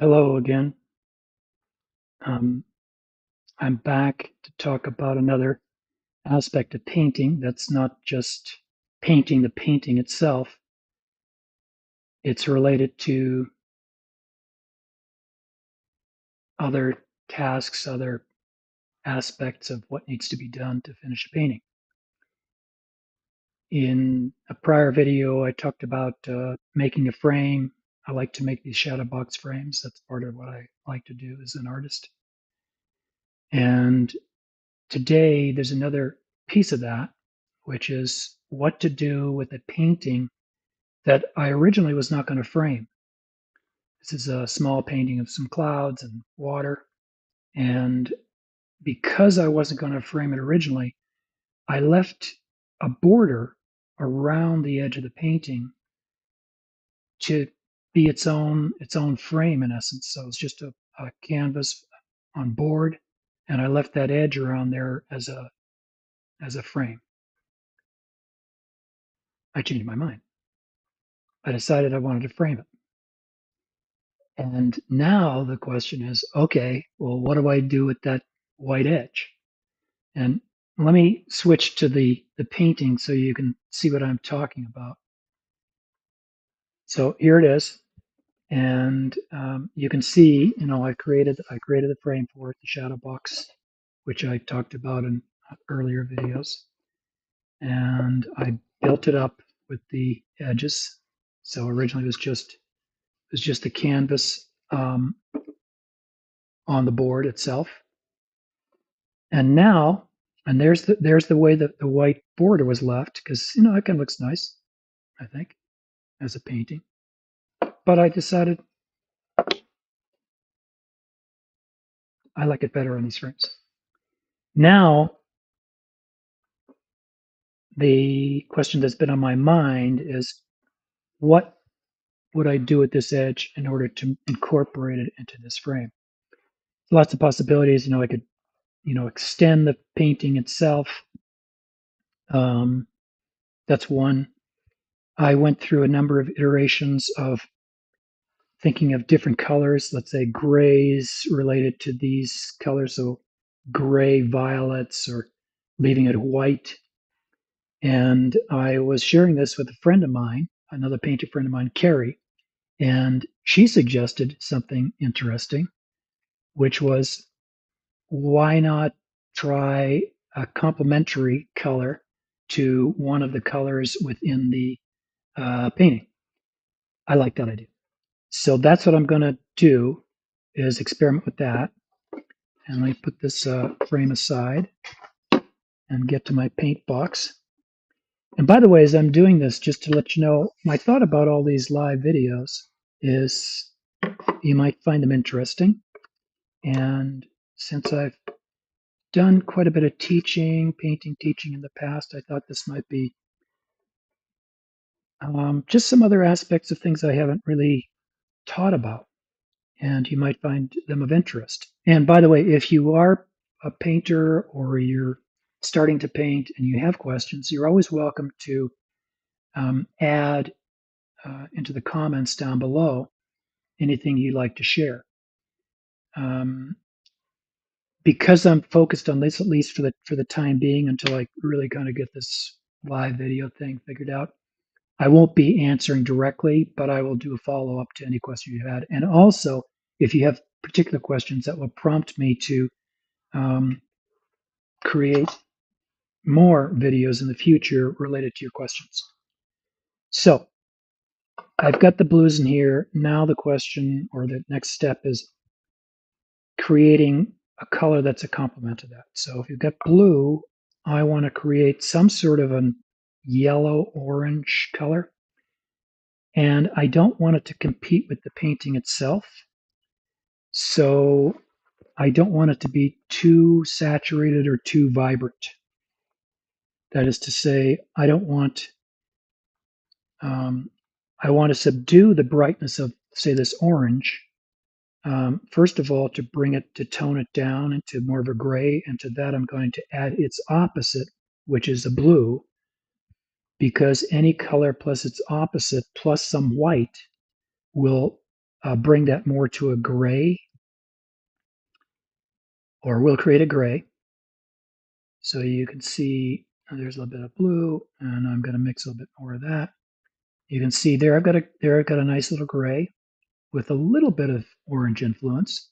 Hello again. Um, I'm back to talk about another aspect of painting that's not just painting the painting itself. It's related to other tasks, other aspects of what needs to be done to finish a painting. In a prior video, I talked about making a frame. I like to make these shadow box frames. That's part of what I like to do as an artist. And today, there's another piece of that, which is what to do with a painting that I originally was not going to frame. This is a small painting of some clouds and water. And because I wasn't going to frame it originally, I left a border around the edge of the painting to be its own frame in essence. So it's just a canvas on board, and I left that edge around there as a frame. I changed my mind. I decided I wanted to frame it. And now the question is, okay, well, what do I do with that white edge? And let me switch to the painting so you can see what I'm talking about. So here it is, and you can see, I created the frame for it, the shadow box, which I talked about in earlier videos, and I built it up with the edges. So originally it was just the canvas on the board itself. And now, and there's the way that the white border was left, because it kind of looks nice, I think, as a painting. But I decided I like it better on these frames. Now, the question that's been on my mind is, what would I do with this edge in order to incorporate it into this frame? Lots of possibilities. I could, extend the painting itself. Um, that's one. I went through a number of iterations of thinking of different colors, let's say grays related to these colors, so gray violets or leaving it white. And I was sharing this with a friend of mine, another painter friend of mine, Carrie, and she suggested something interesting, which was, why not try a complementary color to one of the colors within the painting? I like that idea. So that's what I'm going to do, is experiment with that. And let me put this frame aside and get to my paint box. And by the way, as I'm doing this, just to let you know, my thought about all these live videos is you might find them interesting. And since I've done quite a bit of painting teaching in the past, I thought this might be just some other aspects of things I haven't really taught about, and you might find them of interest. And by the way, if you are a painter or you're starting to paint and you have questions, you're always welcome to add into the comments down below anything you'd like to share. Um, because I'm focused on this, at least for the time being, until I really kind of get this live video thing figured out, I won't be answering directly, but I will do a follow up to any question you had. And also, if you have particular questions that will prompt me to um, create more videos in the future related to your questions. So I've got the blues in here. Now the question, or the next step, is creating a color that's a complement to that. So if you've got blue, I want to create some sort of a yellow orange color. And I don't want it to compete with the painting itself. So I don't want it to be too saturated or too vibrant. That is to say, I want to subdue the brightness of, say, this orange. First of all, to tone it down into more of a gray, and to that I'm going to add its opposite, which is a blue, because any color plus its opposite plus some white will bring that more to a gray, or we'll create a gray. So you can see there's a little bit of blue, and I'm going to mix a little bit more of that. You can see there I've got a nice little gray with a little bit of orange influence,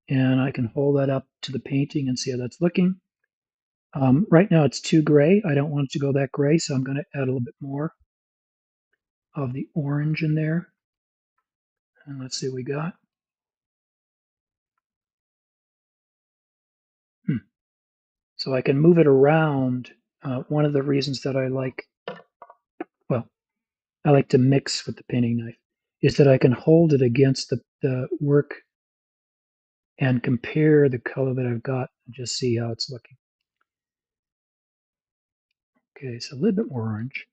and I can hold that up to the painting and see how that's looking. Right now it's too gray. I don't want it to go that gray, so I'm going to add a little bit more of the orange in there. And let's see what we got. So I can move it around. One of the reasons that well, I like to mix with the painting knife is that I can hold it against the work and compare the color that I've got and just see how it's looking. Okay, so a little bit more orange.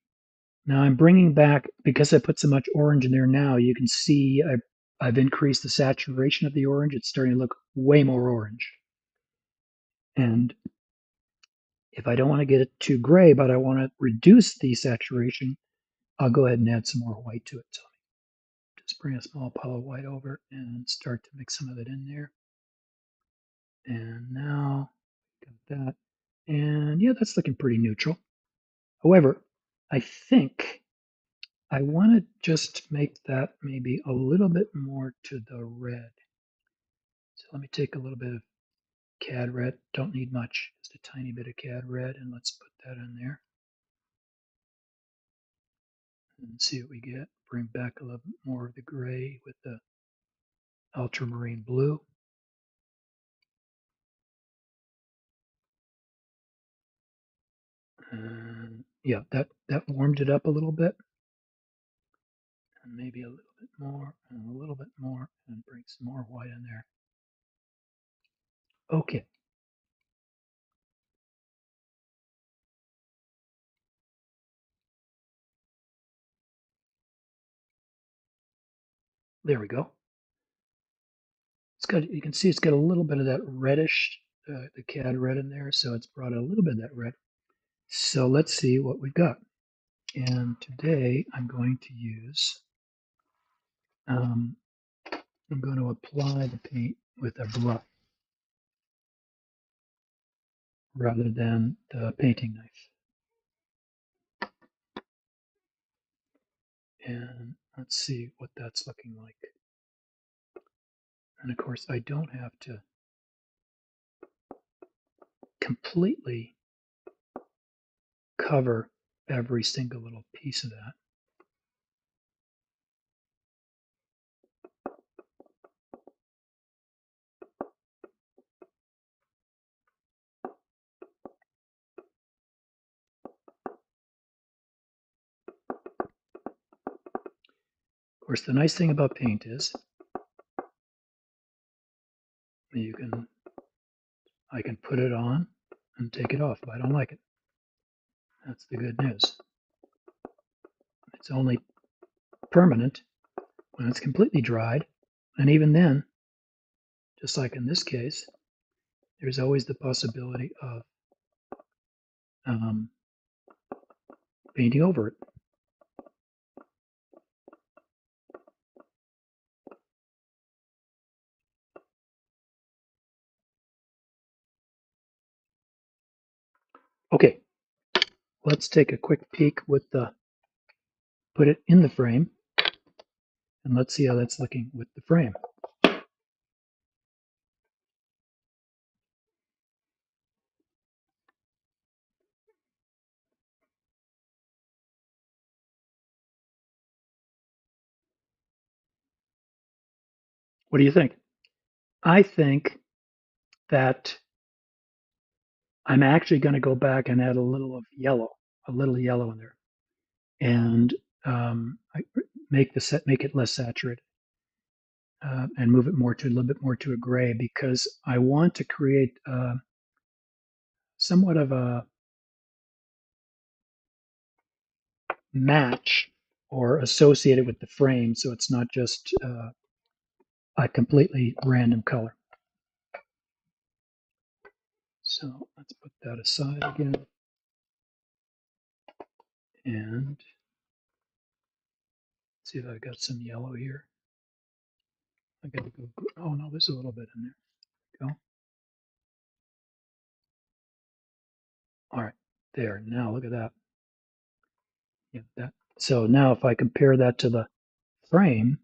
Now I'm bringing back, because I put so much orange in there now, you can see I've increased the saturation of the orange. It's starting to look way more orange. And if I don't want to get it too gray, but I want to reduce the saturation, I'll go ahead and add some more white to it. So just bring a small pile of white over and start to mix some of it in there. And now got that. And yeah, that's looking pretty neutral. However, I think I want to just make that maybe a little bit more to the red. So let me take a little bit of cad red. Don't need much, just a tiny bit of cad red, and let's put that in there and see what we get. Bring back a little bit more of the gray with the ultramarine blue. And yeah, that warmed it up a little bit. And maybe a little bit more and a little bit more, and bring some more white in there. Okay. There we go. It's got, you can see it's got a little bit of that reddish, the cad red in there, so it's brought out a little bit of that red. So let's see what we've got. And today I'm going to use, I'm going to apply the paint with a brush rather than the painting knife. And let's see what that's looking like. And of course, I don't have to completely cover every single little piece of that. Of course, the nice thing about paint is you can, I can put it on and take it off if I don't like it. That's the good news. It's only permanent when it's completely dried. And even then, just like in this case, there's always the possibility of um, painting over it. Okay, let's take a quick peek with the, put it in the frame, and let's see how that's looking with the frame. What do you think? I think that I'm actually going to go back and add a little yellow in there, and I make the set, make it less saturated, and move it more to a little bit more to a gray, because I want to create somewhat of a match or associated with the frame, so it's not just a completely random color. So let's put that aside again, and see if I've got some yellow here. I gotta go. Oh no, there's a little bit in there. Go. All right, there. Now look at that. Yeah, that. So now if I compare that to the frame,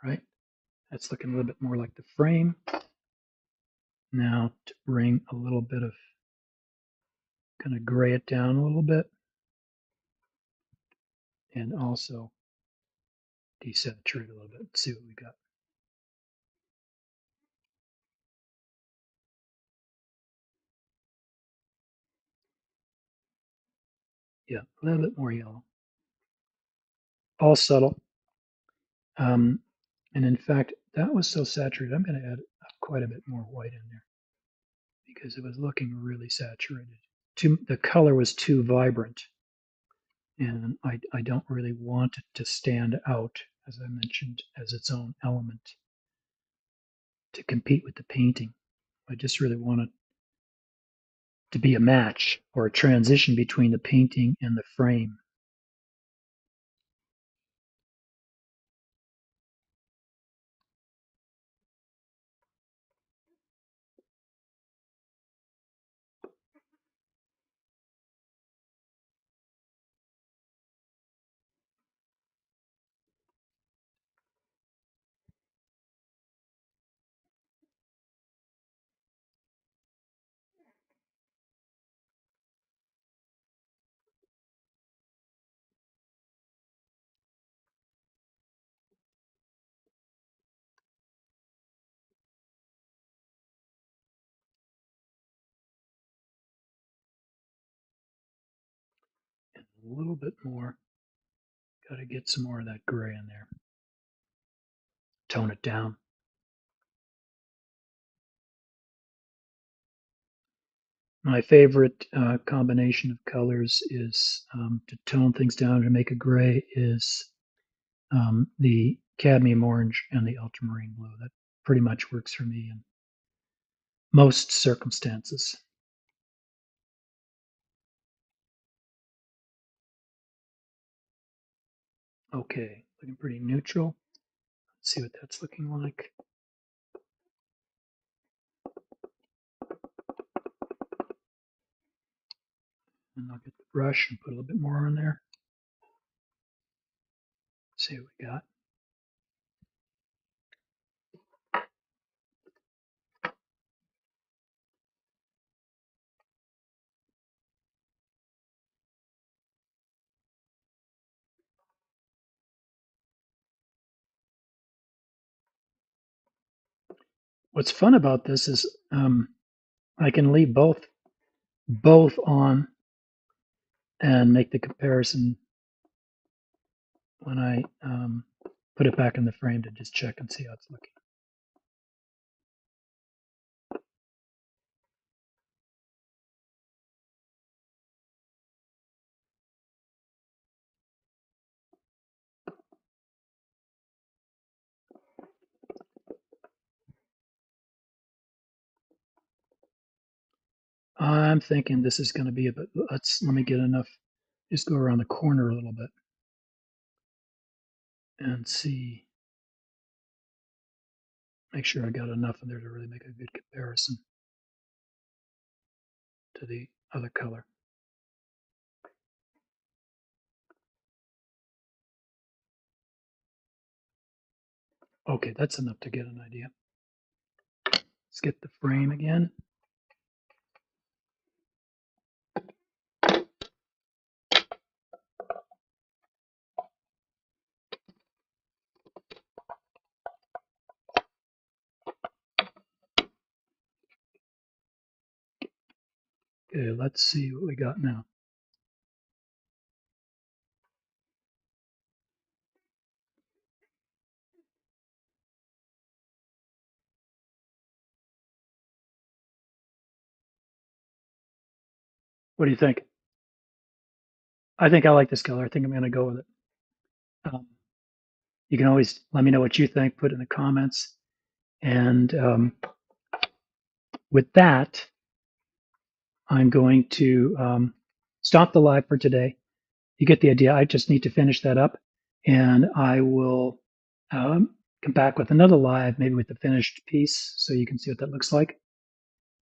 right? That's looking a little bit more like the frame. Now to bring a little bit of, kind of gray it down a little bit, and also desaturate a little bit. Let's see what we got. Yeah, a little bit more yellow. All subtle. Um, and in fact, that was so saturated, I'm going to add quite a bit more white in there because it was looking really saturated. The color was too vibrant, and I don't really want it to stand out, as I mentioned, as its own element to compete with the painting. I just really want it to be a match or a transition between the painting and the frame. And a little bit more. Got to get some more of that gray in there. Tone it down. My favorite combination of colors is to tone things down to make a gray is the cadmium orange and the ultramarine blue. That pretty much works for me in most circumstances. Okay, looking pretty neutral. Let's see what that's looking like. And I'll get the brush and put a little bit more on there. See what we got. What's fun about this is I can leave both on and make the comparison when I put it back in the frame to just check and see how it's looking. I'm thinking this is going to be a bit, let me get enough, just go around the corner a little bit and see, make sure I got enough in there to really make a good comparison to the other color. Okay, that's enough to get an idea. Let's get the frame again. Okay, let's see what we got now. What do you think? I think I like this color. I think I'm going to go with it. Um, you can always let me know what you think, put it in the comments. And with that, I'm going to stop the live for today. You get the idea. I just need to finish that up, and I will come back with another live, maybe with the finished piece, so you can see what that looks like.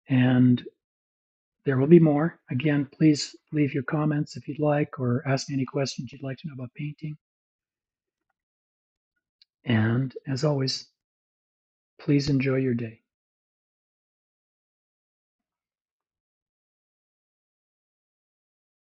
And there will be more. Again, please leave your comments if you'd like, or ask me any questions you'd like to know about painting. And as always, please enjoy your day.